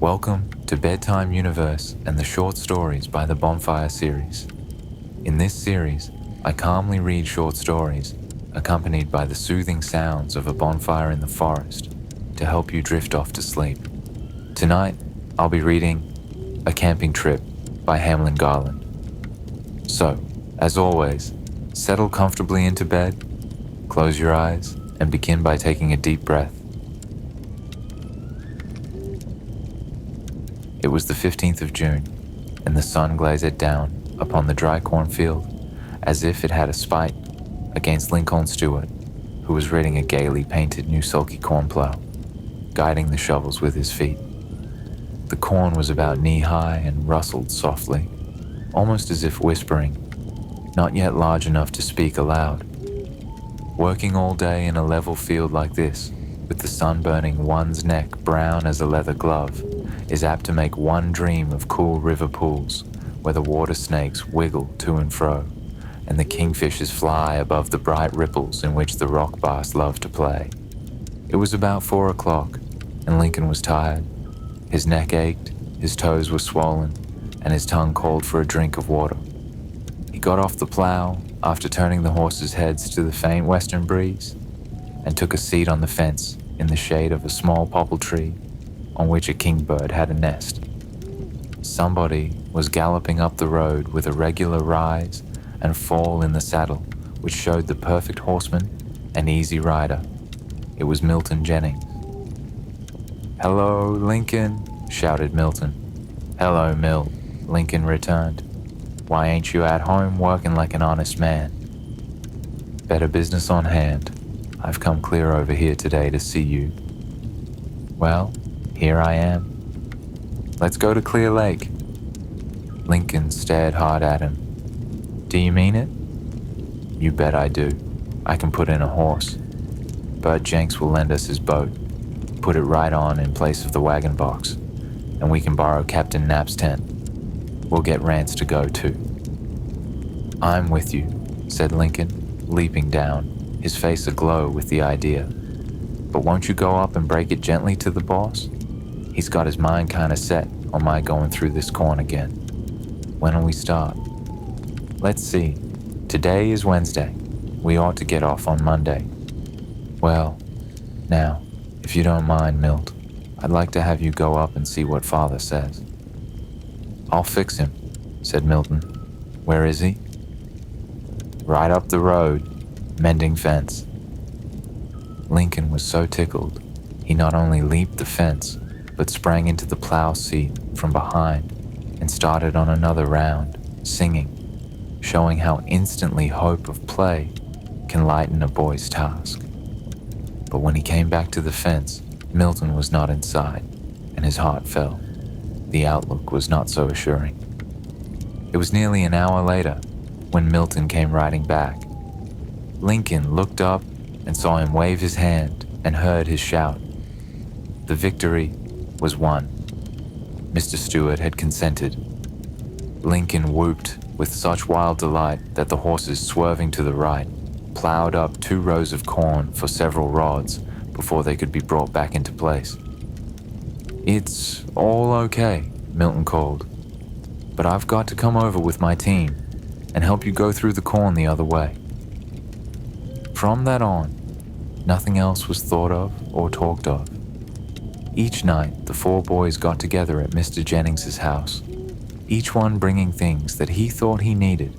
Welcome to Bedtime Universe and the short stories by the Bonfire series. In this series, I calmly read short stories accompanied by the soothing sounds of a bonfire in the forest to help you drift off to sleep. Tonight, I'll be reading A Camping Trip by Hamlin Garland. So, as always, settle comfortably into bed, close your eyes, and begin by taking a deep breath. It was the 15th of June, and the sun glazed down upon the dry cornfield as if it had a spite against Lincoln Stewart, who was reading a gaily painted new sulky corn plow, guiding the shovels with his feet. The corn was about knee-high and rustled softly, almost as if whispering, not yet large enough to speak aloud. Working all day in a level field like this, with the sun burning one's neck brown as a leather glove, is apt to make one dream of cool river pools where the water snakes wiggle to and fro, and the kingfishers fly above the bright ripples in which the rock bass love to play. It was about 4 o'clock, and Lincoln was tired. His neck ached, his toes were swollen, and his tongue called for a drink of water. He got off the plow after turning the horses' heads to the faint western breeze, and took a seat on the fence in the shade of a small popple tree on which a kingbird had a nest. Somebody was galloping up the road with a regular rise and fall in the saddle, which showed the perfect horseman and easy rider. It was Milton Jennings. "Hello, Lincoln," shouted Milton. "Hello, Milt," Lincoln returned. "Why ain't you at home working like an honest man?" "Better business on hand. I've come clear over here today to see you." "Well, here I am." "Let's go to Clear Lake." Lincoln stared hard at him. "Do you mean it?" "You bet I do. I can put in a horse. Bert Jenks will lend us his boat, put it right on in place of the wagon box, and we can borrow Captain Knapp's tent. We'll get Rance to go too." "I'm with you," said Lincoln, leaping down, his face aglow with the idea. "But won't you go up and break it gently to the boss? He's got his mind kinda set on my going through this corn again. When'll we start?" "Let's see. Today is Wednesday. We ought to get off on Monday." "Well, now, if you don't mind, Milt, I'd like to have you go up and see what Father says." "I'll fix him," said Milton. "Where is he?" "Right up the road, mending fence." Lincoln was so tickled, he not only leaped the fence, but sprang into the plow seat from behind and started on another round, singing, showing how instantly hope of play can lighten a boy's task. But when he came back to the fence, Milton was not in sight, and his heart fell. The outlook was not so assuring. It was nearly an hour later when Milton came riding back. Lincoln looked up and saw him wave his hand and heard his shout. The victory was won. Mr. Stewart had consented. Lincoln whooped with such wild delight that the horses, swerving to the right, plowed up 2 rows of corn for several rods before they could be brought back into place. "It's all okay," Milton called, "but I've got to come over with my team and help you go through the corn the other way." From that on, nothing else was thought of or talked of. Each night, the 4 boys got together at Mr. Jennings's house, each one bringing things that he thought he needed.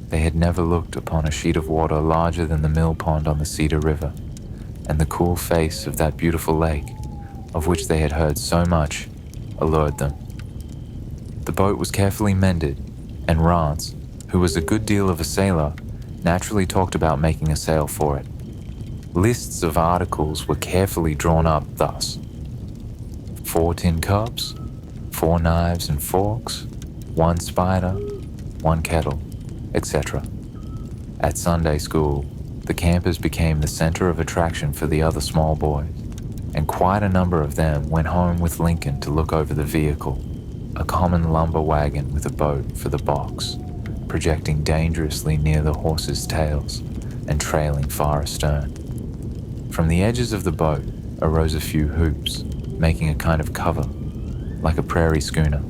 They had never looked upon a sheet of water larger than the mill pond on the Cedar River, and the cool face of that beautiful lake, of which they had heard so much, allured them. The boat was carefully mended, and Rance, who was a good deal of a sailor, naturally talked about making a sail for it. Lists of articles were carefully drawn up thus: 4 tin cups, 4 knives and forks, 1 spider, 1 kettle, etc. At Sunday school, the campers became the center of attraction for the other small boys, and quite a number of them went home with Lincoln to look over the vehicle, a common lumber wagon with a boat for the box, projecting dangerously near the horses' tails and trailing far astern. From the edges of the boat arose a few hoops, making a kind of cover like a prairie schooner.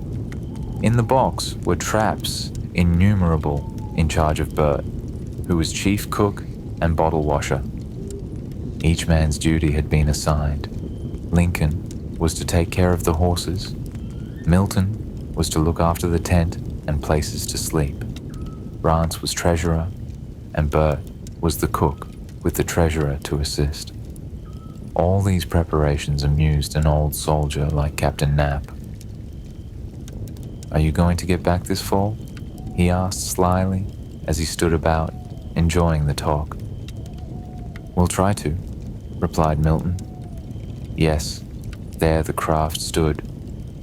In the box were traps, innumerable, in charge of Bert, who was chief cook and bottle washer. Each man's duty had been assigned. Lincoln was to take care of the horses. Milton was to look after the tent and places to sleep. Rance was treasurer, and Bert was the cook, with the treasurer to assist. All these preparations amused an old soldier like Captain Knapp. "Are you going to get back this fall?" he asked slyly as he stood about, enjoying the talk. "We'll try to," replied Milton. Yes, there the craft stood,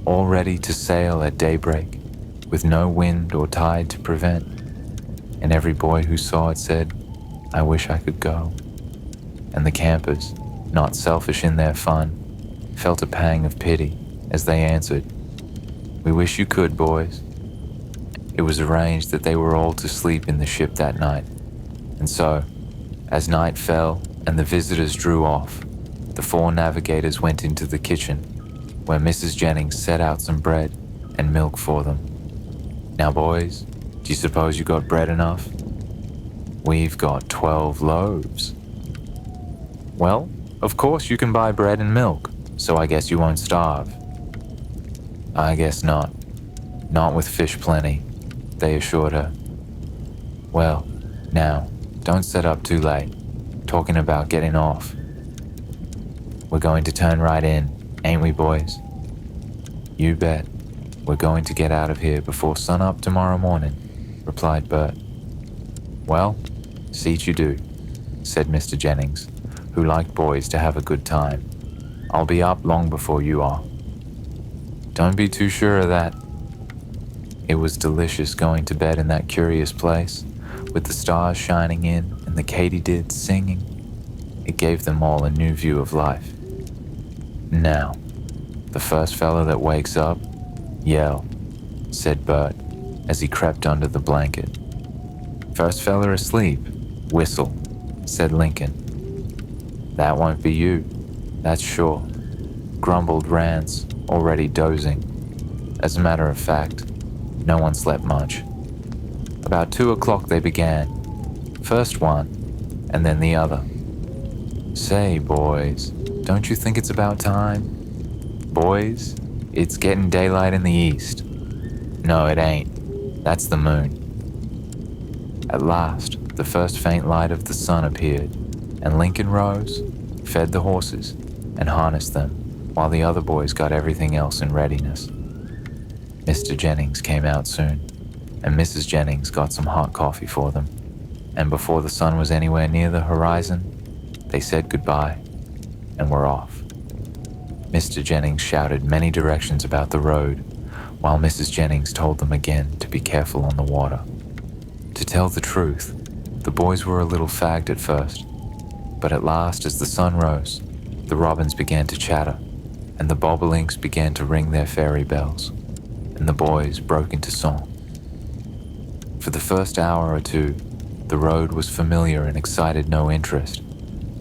all ready to sail at daybreak, with no wind or tide to prevent, and every boy who saw it said, "I wish I could go." And the campers, not selfish in their fun, felt a pang of pity as they answered, "We wish you could, boys." It was arranged that they were all to sleep in the ship that night, and so, as night fell and the visitors drew off, the four navigators went into the kitchen, where Mrs. Jennings set out some bread and milk for them. "Now, boys, do you suppose you got bread enough?" "We've got 12 loaves." "Well, of course you can buy bread and milk, so I guess you won't starve." "I guess not. Not with fish plenty," they assured her. "Well, now, don't set up too late, talking about getting off. We're going to turn right in, ain't we, boys?" "You bet. We're going to get out of here before sunup tomorrow morning," replied Bert. "Well, seat you do," said Mr. Jennings, who liked boys to have a good time. "I'll be up long before you are." "Don't be too sure of that." It was delicious going to bed in that curious place, with the stars shining in and the katydids singing. It gave them all a new view of life. "Now, the first fella that wakes up, yell," said Bert as he crept under the blanket. "First fella asleep, whistle," said Lincoln. "That won't be you, that's sure," grumbled Rance, already dozing. As a matter of fact, no one slept much. About 2 o'clock they began. First one, and then the other. "Say, boys, don't you think it's about time? Boys, it's getting daylight in the east." "No, it ain't. That's the moon." At last, the first faint light of the sun appeared, and Lincoln rose, fed the horses, and harnessed them, while the other boys got everything else in readiness. Mr. Jennings came out soon, and Mrs. Jennings got some hot coffee for them, and before the sun was anywhere near the horizon, they said goodbye and were off. Mr. Jennings shouted many directions about the road, while Mrs. Jennings told them again to be careful on the water. To tell the truth, the boys were a little fagged at first, but at last, as the sun rose, the robins began to chatter, and the bobolinks began to ring their fairy bells, and the boys broke into song. For the first hour or two, the road was familiar and excited no interest,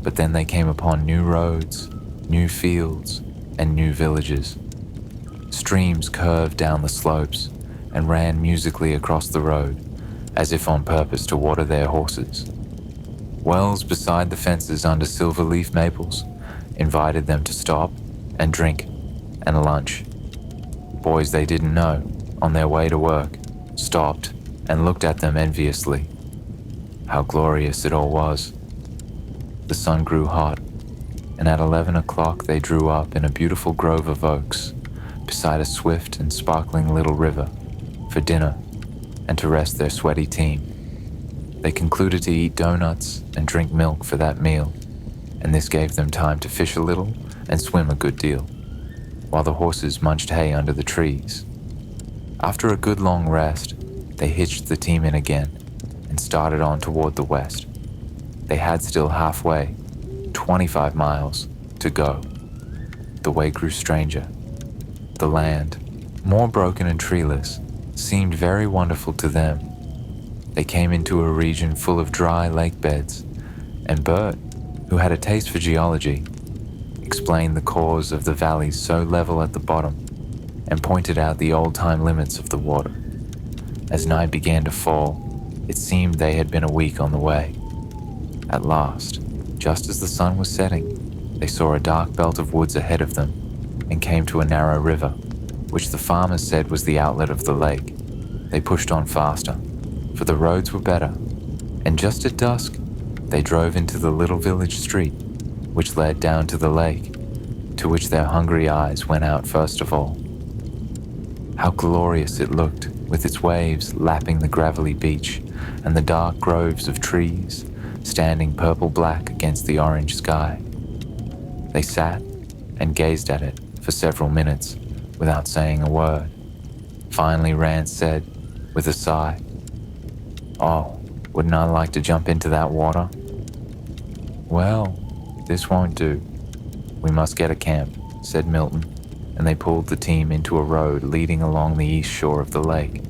but then they came upon new roads, new fields, and new villages. Streams curved down the slopes and ran musically across the road, as if on purpose to water their horses. Wells beside the fences under silver leaf maples invited them to stop and drink and lunch. Boys they didn't know, on their way to work, stopped and looked at them enviously. How glorious it all was. The sun grew hot, and at 11 o'clock they drew up in a beautiful grove of oaks, beside a swift and sparkling little river, for dinner and to rest their sweaty team. They concluded to eat donuts and drink milk for that meal, and this gave them time to fish a little and swim a good deal, while the horses munched hay under the trees. After a good long rest, they hitched the team in again and started on toward the west. They had still halfway, 25 miles, to go. The way grew stranger. The land, more broken and treeless, seemed very wonderful to them. They came into a region full of dry lake beds, and Bert, who had a taste for geology, explained the cause of the valleys so level at the bottom and pointed out the old-time limits of the water. As night began to fall, it seemed they had been a week on the way. At last, just as the sun was setting, they saw a dark belt of woods ahead of them and came to a narrow river, which the farmers said was the outlet of the lake. They pushed on faster, for the roads were better, and just at dusk, they drove into the little village street, which led down to the lake, to which their hungry eyes went out first of all. How glorious it looked, with its waves lapping the gravelly beach and the dark groves of trees standing purple-black against the orange sky. They sat and gazed at it for several minutes without saying a word. Finally, Rance said, with a sigh, "Oh, wouldn't I like to jump into that water?" "Well, this won't do. We must get a camp," said Milton, and they pulled the team into a road leading along the east shore of the lake.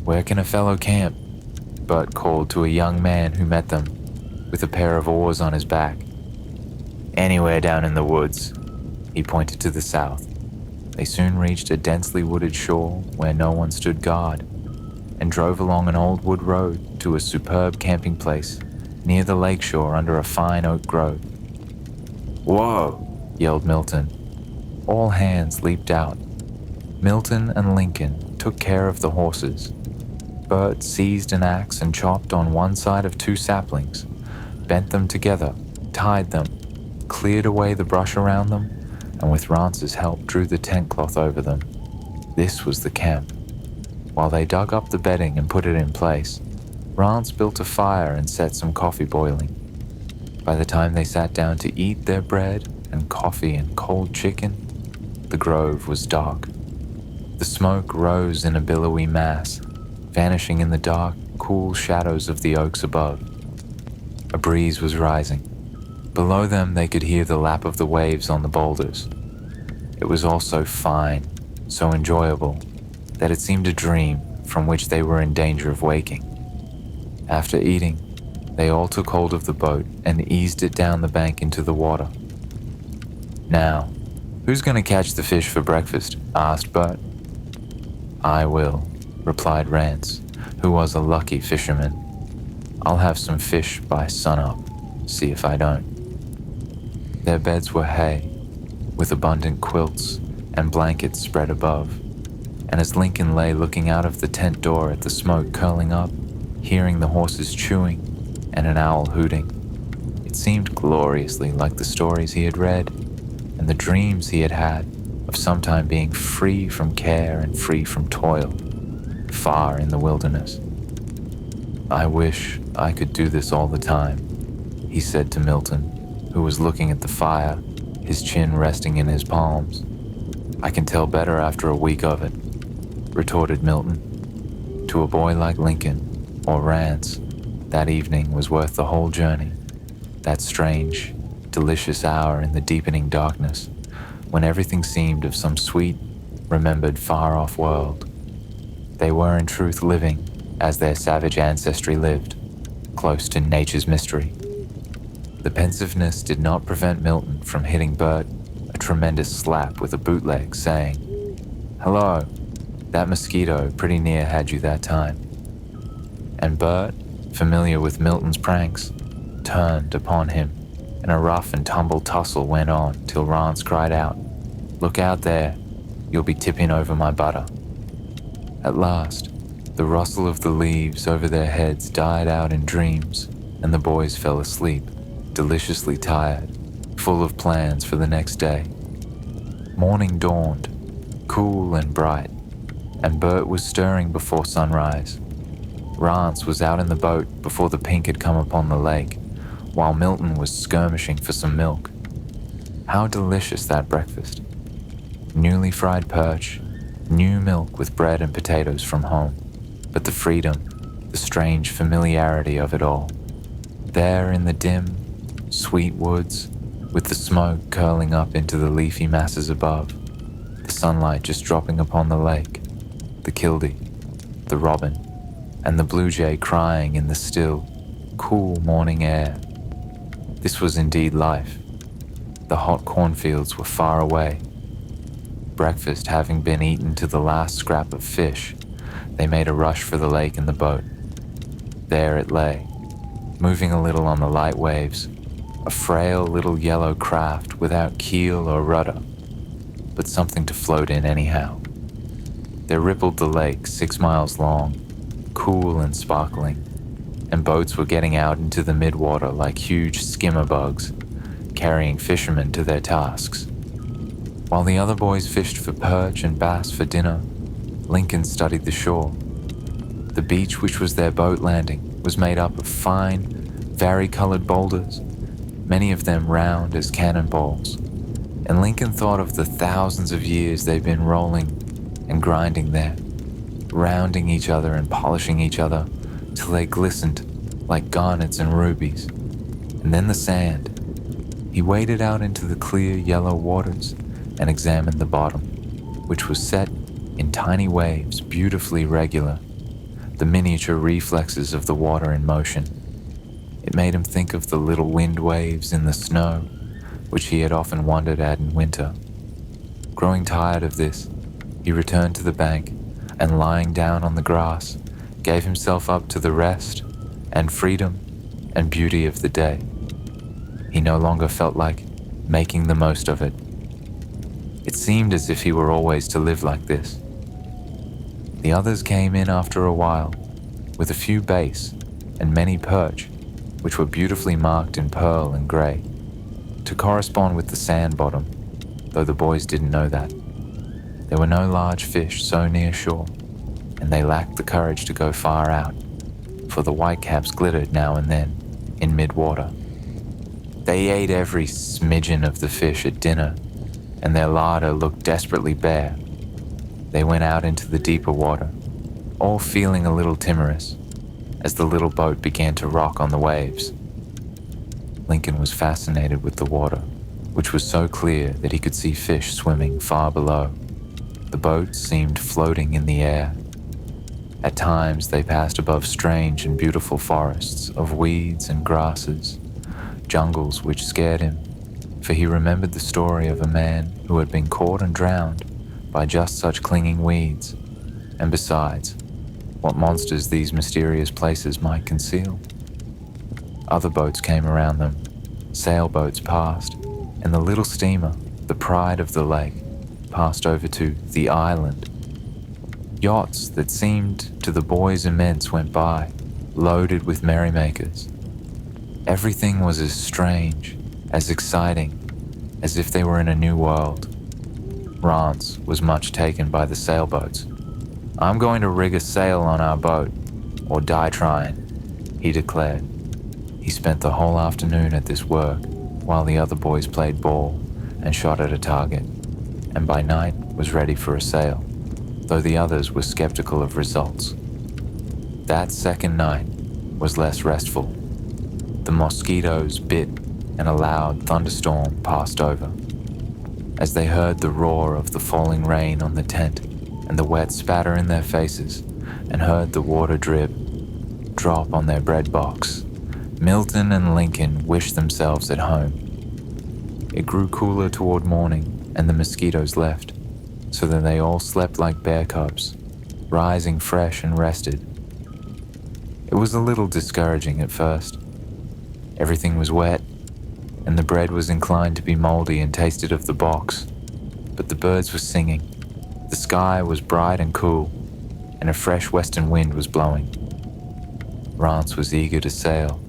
"Where can a fellow camp?" Bert called to a young man who met them, with a pair of oars on his back. "Anywhere down in the woods." He pointed to the south. They soon reached a densely wooded shore where no one stood guard, and drove along an old wood road to a superb camping place near the lakeshore under a fine oak grove. "Whoa!" yelled Milton. All hands leaped out. Milton and Lincoln took care of the horses. Bert seized an axe and chopped on one side of two saplings, bent them together, tied them, cleared away the brush around them, and with Rance's help drew the tent cloth over them. This was the camp. While they dug up the bedding and put it in place, Rance built a fire and set some coffee boiling. By the time they sat down to eat their bread and coffee and cold chicken, the grove was dark. The smoke rose in a billowy mass, vanishing in the dark, cool shadows of the oaks above. A breeze was rising. Below them they could hear the lap of the waves on the boulders. It was all so fine, so enjoyable, that it seemed a dream from which they were in danger of waking. After eating, they all took hold of the boat and eased it down the bank into the water. "Now, who's going to catch the fish for breakfast?" asked Bert. "I will," replied Rance, who was a lucky fisherman. "I'll have some fish by sunup, see if I don't." Their beds were hay, with abundant quilts and blankets spread above, and as Lincoln lay looking out of the tent door at the smoke curling up, hearing the horses chewing and an owl hooting, it seemed gloriously like the stories he had read and the dreams he had had of sometime being free from care and free from toil, far in the wilderness. "I wish I could do this all the time," he said to Milton, who was looking at the fire, his chin resting in his palms. "I can tell better after a week of it," retorted Milton. To a boy like Lincoln, or Rance, that evening was worth the whole journey, that strange, delicious hour in the deepening darkness, when everything seemed of some sweet, remembered far-off world. They were in truth living as their savage ancestry lived, close to nature's mystery. The pensiveness did not prevent Milton from hitting Bert a tremendous slap with a bootleg, saying, "Hello, that mosquito pretty near had you that time." And Bert, familiar with Milton's pranks, turned upon him, and a rough and tumble tussle went on till Rance cried out, "Look out there, you'll be tipping over my butter." At last, the rustle of the leaves over their heads died out in dreams, and the boys fell asleep, deliciously tired, full of plans for the next day. Morning dawned, cool and bright, and Bert was stirring before sunrise. Rance was out in the boat before the pink had come upon the lake, while Milton was skirmishing for some milk. How delicious that breakfast! Newly fried perch, new milk with bread and potatoes from home, but the freedom, the strange familiarity of it all. There in the dim, sweet woods, with the smoke curling up into the leafy masses above, the sunlight just dropping upon the lake, the killdee, the robin, and the blue jay crying in the still, cool morning air. This was indeed life. The hot cornfields were far away. breakfast having been eaten to the last scrap of fish, they made a rush for the lake in the boat. There it lay, moving a little on the light waves, a frail little yellow craft without keel or rudder, but something to float in anyhow. There rippled the lake 6 miles long, cool and sparkling, and boats were getting out into the midwater like huge skimmer bugs, carrying fishermen to their tasks. While the other boys fished for perch and bass for dinner, Lincoln studied the shore. The beach, which was their boat landing, was made up of fine, vari-colored boulders, many of them round as cannonballs, and Lincoln thought of the thousands of years they'd been rolling and grinding there, rounding each other and polishing each other till they glistened like garnets and rubies. And then the sand. He waded out into the clear yellow waters and examined the bottom, which was set in tiny waves, beautifully regular, the miniature reflexes of the water in motion. It made him think of the little wind waves in the snow, which he had often wondered at in winter. Growing tired of this, he returned to the bank and, lying down on the grass, gave himself up to the rest and freedom and beauty of the day. He no longer felt like making the most of it. It seemed as if he were always to live like this. The others came in after a while, with a few bass and many perch, which were beautifully marked in pearl and grey, to correspond with the sand bottom, though the boys didn't know that. There were no large fish so near shore, and they lacked the courage to go far out, for the whitecaps glittered now and then in mid-water. They ate every smidgen of the fish at dinner, and their larder looked desperately bare. They went out into the deeper water, all feeling a little timorous, as the little boat began to rock on the waves. Lincoln was fascinated with the water, which was so clear that he could see fish swimming far below. The boat seemed floating in the air. At times they passed above strange and beautiful forests of weeds and grasses, jungles which scared him, for he remembered the story of a man who had been caught and drowned by just such clinging weeds, and besides, what monsters these mysterious places might conceal. Other boats came around them, sailboats passed, and the little steamer, the pride of the lake, passed over to the island. Yachts that seemed to the boys immense went by, loaded with merrymakers. Everything was as strange, as exciting, as if they were in a new world. Rance was much taken by the sailboats. "I'm going to rig a sail on our boat, or die trying," he declared. He spent the whole afternoon at this work, while the other boys played ball and shot at a target, and by night was ready for a sail, though the others were skeptical of results. That second night was less restful. The mosquitoes bit, and a loud thunderstorm passed over. As they heard the roar of the falling rain on the tent and the wet spatter in their faces, and heard the water drop on their bread box, Milton and Lincoln wished themselves at home. It grew cooler toward morning, and the mosquitoes left, so that they all slept like bear cubs, rising fresh and rested. It was a little discouraging at first. Everything was wet, and the bread was inclined to be moldy and tasted of the box, but the birds were singing, the sky was bright and cool, and a fresh western wind was blowing. Rance was eager to sail,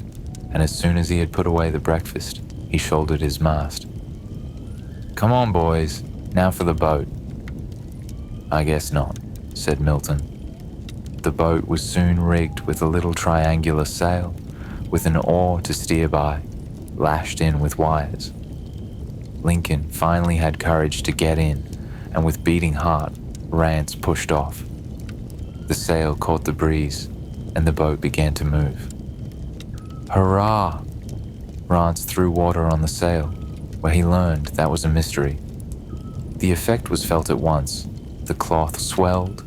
and as soon as he had put away the breakfast, he shouldered his mast. "Come on, boys, now for the boat." "I guess not," said Milton. The boat was soon rigged with a little triangular sail, with an oar to steer by, lashed in with wires. Lincoln finally had courage to get in, and with beating heart, Rance pushed off. The sail caught the breeze, and the boat began to move. "Hurrah!" Rance threw water on the sail, where he learned that was a mystery. The effect was felt at once. The cloth swelled,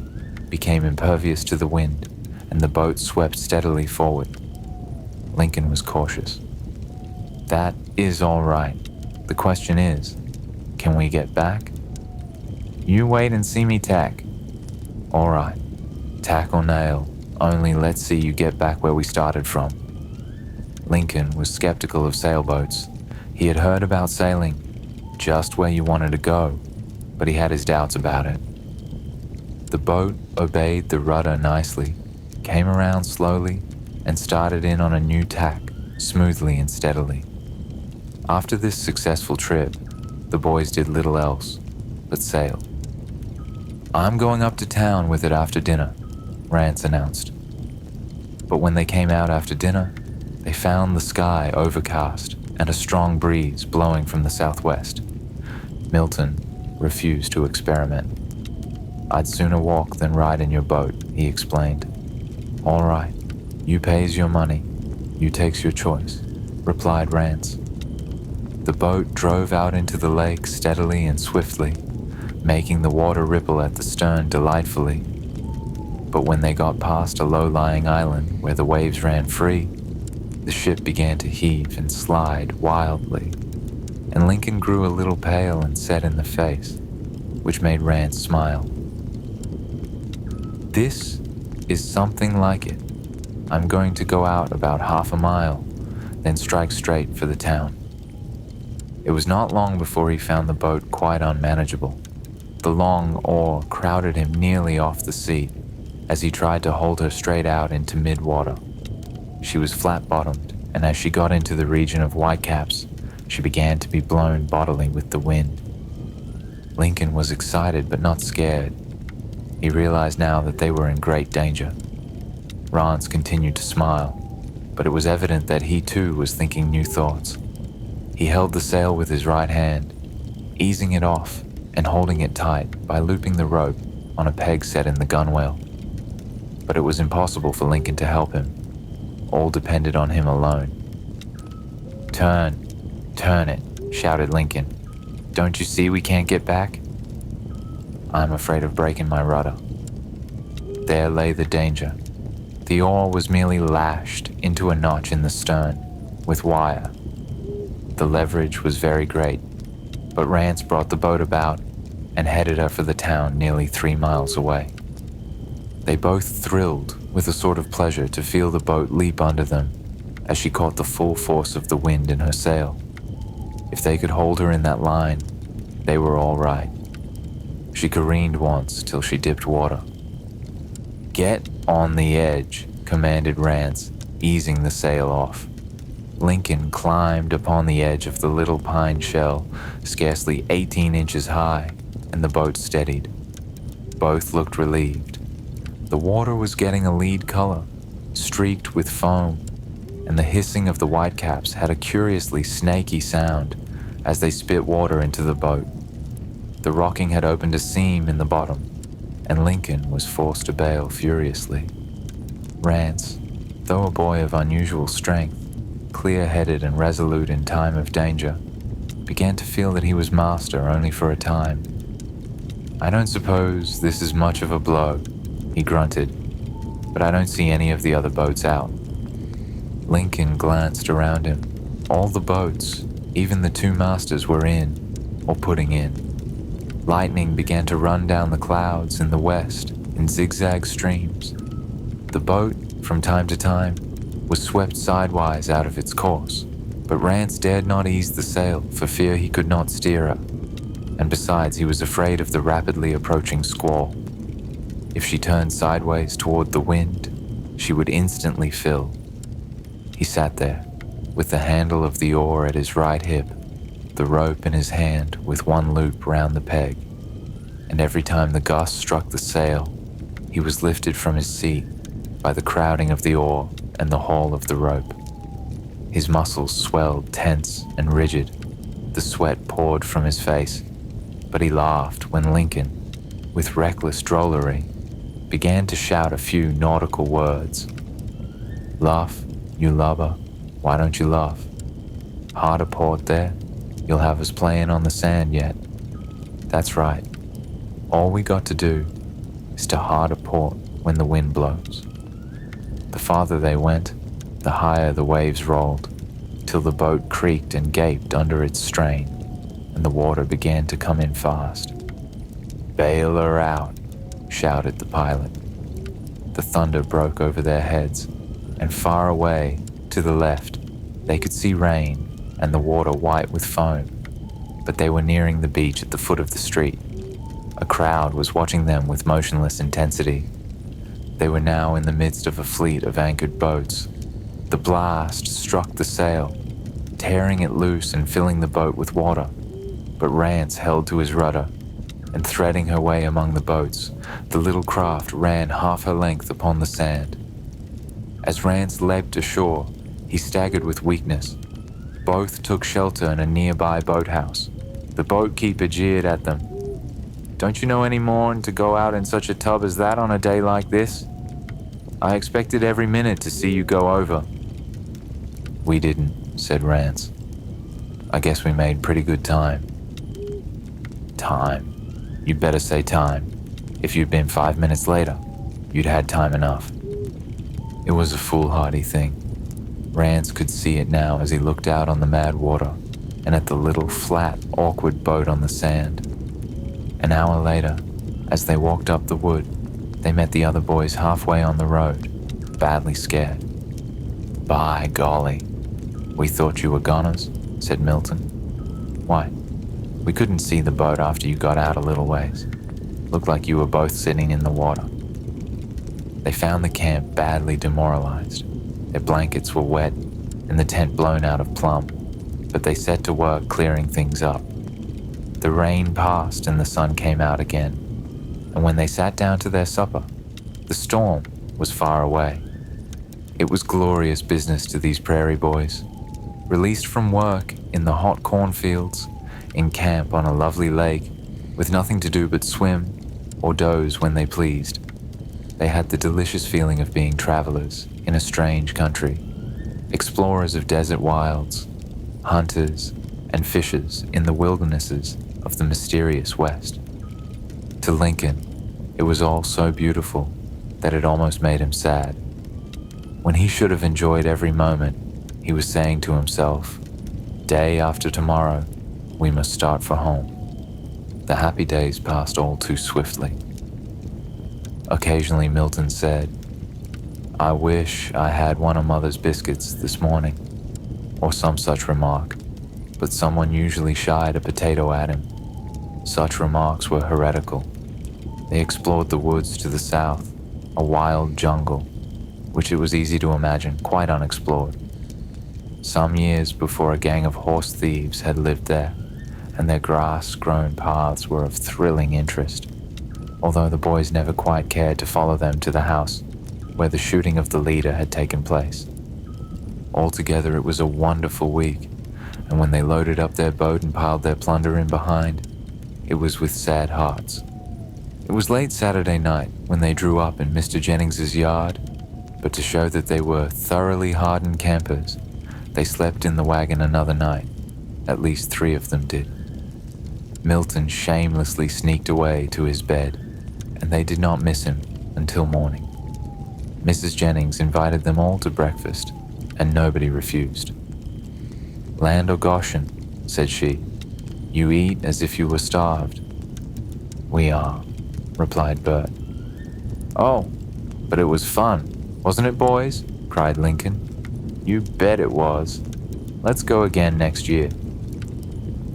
became impervious to the wind, and the boat swept steadily forward. Lincoln was cautious. "That is all right. The question is, can we get back?" You wait and see me tack. All right, tack or nail, only let's see you get back where we started from. Lincoln was skeptical of sailboats. He had heard about sailing, just where you wanted to go, but he had his doubts about it. The boat obeyed the rudder nicely, came around slowly, and started in on a new tack, smoothly and steadily. After this successful trip, the boys did little else but sail. I'm going up to town with it after dinner, Rance announced. But when they came out after dinner, they found the sky overcast and a strong breeze blowing from the southwest. Milton refused to experiment. I'd sooner walk than ride in your boat, he explained. All right, you pays your money, you takes your choice, replied Rance. The boat drove out into the lake steadily and swiftly, making the water ripple at the stern delightfully. But when they got past a low-lying island where the waves ran free, the ship began to heave and slide wildly, and Lincoln grew a little pale and set in the face, which made Rance smile. This is something like it. I'm going to go out about half a mile, then strike straight for the town. It was not long before he found the boat quite unmanageable. The long oar crowded him nearly off the seat as he tried to hold her straight out into mid-water. She was flat-bottomed, and as she got into the region of whitecaps, she began to be blown bodily with the wind. Lincoln was excited but not scared. He realized now that they were in great danger. Rance continued to smile, but it was evident that he too was thinking new thoughts. He held the sail with his right hand, easing it off and holding it tight by looping the rope on a peg set in the gunwale. But it was impossible for Lincoln to help him. All depended on him alone. Turn it, shouted Lincoln. Don't you see we can't get back? I'm afraid of breaking my rudder. There lay the danger. The oar was merely lashed into a notch in the stern with wire. The leverage was very great, but Rance brought the boat about and headed her for the town nearly 3 miles away. They both thrilled with a sort of pleasure to feel the boat leap under them as she caught the full force of the wind in her sail. If they could hold her in that line, they were all right. She careened once till she dipped water. Get on the edge, commanded Rance, easing the sail off. Lincoln climbed upon the edge of the little pine shell, scarcely 18 inches high, and the boat steadied. Both looked relieved. The water was getting a lead color, streaked with foam, and the hissing of the whitecaps had a curiously snaky sound as they spit water into the boat. The rocking had opened a seam in the bottom, and Lincoln was forced to bail furiously. Rance, though a boy of unusual strength, clear-headed and resolute in time of danger, began to feel that he was master only for a time. I don't suppose this is much of a blow, he grunted, but I don't see any of the other boats out. Lincoln glanced around him. All the boats, even the 2 masters, were in, or putting in. Lightning began to run down the clouds in the west in zigzag streams. The boat, from time to time, was swept sidewise out of its course, but Rance dared not ease the sail for fear he could not steer her, and besides he was afraid of the rapidly approaching squall. If she turned sideways toward the wind, she would instantly fill. He sat there, with the handle of the oar at his right hip, the rope in his hand with one loop round the peg, and every time the gust struck the sail, he was lifted from his seat by the crowding of the oar and the haul of the rope. His muscles swelled tense and rigid. The sweat poured from his face, but he laughed when Lincoln, with reckless drollery, began to shout a few nautical words. Laugh, you lubber, why don't you laugh? Hard a port there, you'll have us playing on the sand yet. That's right, all we got to do is to hard a port when the wind blows. The farther they went, the higher the waves rolled, till the boat creaked and gaped under its strain, and the water began to come in fast. "Bail her out," shouted the pilot. The thunder broke over their heads, and far away, to the left, they could see rain and the water white with foam, but they were nearing the beach at the foot of the street. A crowd was watching them with motionless intensity. They were now in the midst of a fleet of anchored boats. The blast struck the sail, tearing it loose and filling the boat with water, but Rance held to his rudder, and threading her way among the boats, the little craft ran half her length upon the sand. As Rance leapt ashore, he staggered with weakness. Both took shelter in a nearby boathouse. The boatkeeper jeered at them. "Don't you know any more'n to go out in such a tub as that on a day like this? I expected every minute to see you go over." "We didn't," said Rance. "I guess we made pretty good time." "Time? You'd better say time. If you'd been 5 minutes later, you'd had time enough." It was a foolhardy thing. Rance could see it now as he looked out on the mad water and at the little flat, awkward boat on the sand. An hour later, as they walked up the wood, they met the other boys halfway on the road, badly scared. "By golly, we thought you were goners," said Milton. "Why? We couldn't see the boat after you got out a little ways. Looked like you were both sitting in the water." They found the camp badly demoralized. Their blankets were wet and the tent blown out of plumb, but they set to work clearing things up. The rain passed and the sun came out again, and when they sat down to their supper, the storm was far away. It was glorious business to these prairie boys. Released from work in the hot cornfields, in camp on a lovely lake, with nothing to do but swim or doze when they pleased, they had the delicious feeling of being travelers in a strange country, explorers of desert wilds, hunters and fishers in the wildernesses of the mysterious West. To Lincoln, it was all so beautiful that it almost made him sad. When he should have enjoyed every moment, he was saying to himself, "Day after tomorrow, we must start for home." The happy days passed all too swiftly. Occasionally Milton said, "I wish I had one of Mother's biscuits this morning," or some such remark, but someone usually shied a potato at him. Such remarks were heretical. They explored the woods to the south, a wild jungle, which it was easy to imagine quite unexplored. Some years before, a gang of horse thieves had lived there, and their grass-grown paths were of thrilling interest, although the boys never quite cared to follow them to the house where the shooting of the leader had taken place. Altogether, it was a wonderful week, and when they loaded up their boat and piled their plunder in behind, it was with sad hearts. It was late Saturday night when they drew up in Mr. Jennings's yard, but to show that they were thoroughly hardened campers, they slept in the wagon another night. At least 3 of them did. Milton shamelessly sneaked away to his bed, and they did not miss him until morning. Mrs. Jennings invited them all to breakfast, and nobody refused. "Land o' Goshen," said she, "you eat as if you were starved." "We are," replied Bert. "Oh, but it was fun, wasn't it, boys?" cried Lincoln. "You bet it was. Let's go again next year."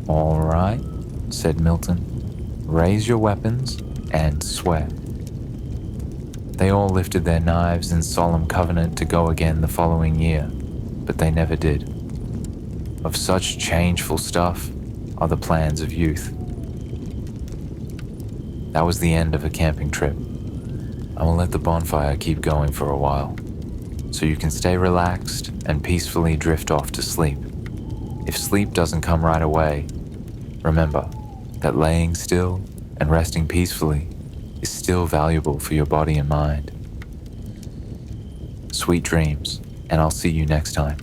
"All right," said Milton. "Raise your weapons and swear." They all lifted their knives in solemn covenant to go again the following year, but they never did. Of such changeful stuff are the plans of youth. That was the end of a camping trip. I will let the bonfire keep going for a while, so you can stay relaxed and peacefully drift off to sleep. If sleep doesn't come right away, remember that laying still and resting peacefully is still valuable for your body and mind. Sweet dreams, and I'll see you next time.